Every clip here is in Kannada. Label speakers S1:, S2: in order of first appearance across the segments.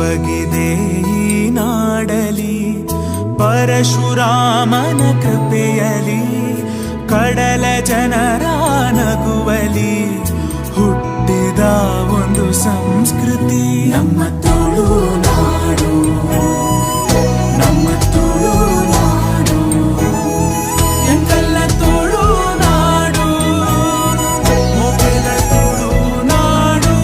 S1: ಸೊಬಗಿದೆ ಈ ನಾಡಲಿ ಪರಶುರಾಮನ ಕೃಪೆಯಲಿ ಕಡಲ ಜನರ ನಗುವಲಿ ಹುಟ್ಟಿದ ಒಂದು ಸಂಸ್ಕೃತಿ ನಮ್ಮ ತುಳುನಾಡು, ನಮ್ಮ ತುಳುನಾಡು, ಎಂಕಲ್ಲ ತುಳುನಾಡು, ಮೊಗೆದ ತುಳುನಾಡು.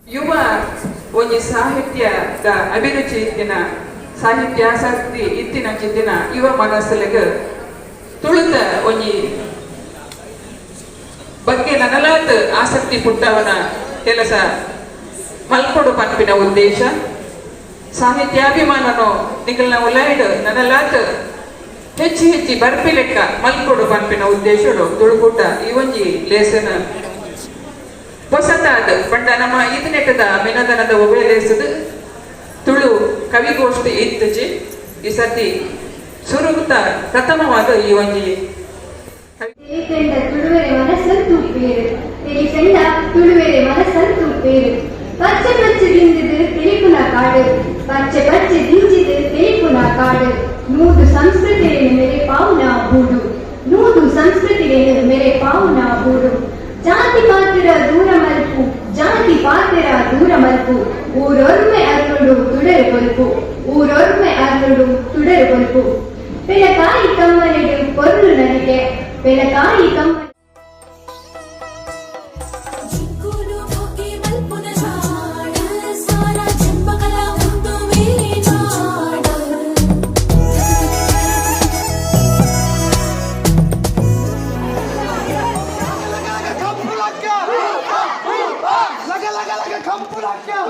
S2: ಯುವ ಒಂಜಿ ಸಾಹಿತ್ಯದ ಅಭಿರುಚಿ ಇತ್ತಿನ ಸಾಹಿತ್ಯಾಸಕ್ತಿ ಇತ್ತಿನ ಚಿತ್ತಿನ ಯುವ ಮನಸ್ಸಲಿಗೆ ತುಳಿತ ಒಂಜಿ ಬಗ್ಗೆ ನನಲಾತ್ ಆಸಕ್ತಿ ಪುಟ್ಟವನ ಕೆಲಸ ಮಲ್ಕೊಡು ಪನ್ಪಿನ ಉದ್ದೇಶ ಸಾಹಿತ್ಯಾಭಿಮಾನನು ನಿಗಲ್ನ ಉಲಾಯ್ಡ್ ನನಲಾತ್ ಹೆಚ್ಚಿ ಹೆಚ್ಚಿ ಬರ್ಪಿ ಲೆಕ್ಕ ಮಲ್ಕೊಡು ಪನ್ಪಿನ ಉದ್ದೇಶಡು ತುಳುಕುಟ ಈ ಒಂಜಿ ಲೇಸನ ಹೊಸತಾದ ಪಂಡ ನಮ್ಮ ಇದನೆಟ್ಟದ ಮಿನದನದ ಒಬೇಲೇಸದು ತುಳು ಕವಿಗೋಷ್ಠಿ ಇತ್ತಜಿ ಈ ಸತಿ ಸುರುಗುತ್ತ ಪ್ರಥಮವಾದ ಈ ಒಂಜಿ
S3: ತುಳುವೆರೆ ಮನಸ್ಸಂತೂ ಬೇರು ತೆಲಿಸೆಂಡ ತುಳುವೆರೆ ಮನಸ್ಸಂತೂ ಬೇರು ಪಚ್ಚೆ ಪಚ್ಚೆ ದಿಂದಿದು ತೆಲಿಪುನ ಕಾಡು ಪಚ್ಚೆ ಪಚ್ಚೆ ದಿಂಜಿದು ತೆಲಿಪುನ ಕಾಡು ನೂದು ಸಂಸ್ಕೃತಿಯನ್ನು ಮೇರೆ ಪಾವುನ ಬೂಡು ನೂದು ಸಂಸ್ಕೃತಿಯನ್ನು ಮೇರೆ ಪಾವುನ ಬೂಡು ಜಾತಿ ಪಾತ್ರ ದೂರ ಮಲ್ಪು ಜಾತಿ ಪಾತ್ರ ದೂರ ಮಲ್ಪು ಊರೊರ್ಮೆ ಅರ್ನುಡು ತುಡರು ಕೊಲ್ಪು ಊರೊರ್ಮೆ ಅರ್ನುಡು ತುಡರು ಕೊಲ್ಪು ಬೆಳಕಾಯಿ ಕಮ್ಮನೆಡು ಪೊರ್ಲು ನನಗೆ ಬೆಳಕಾಯಿ ಕಮ್ಮನೆ
S4: Campo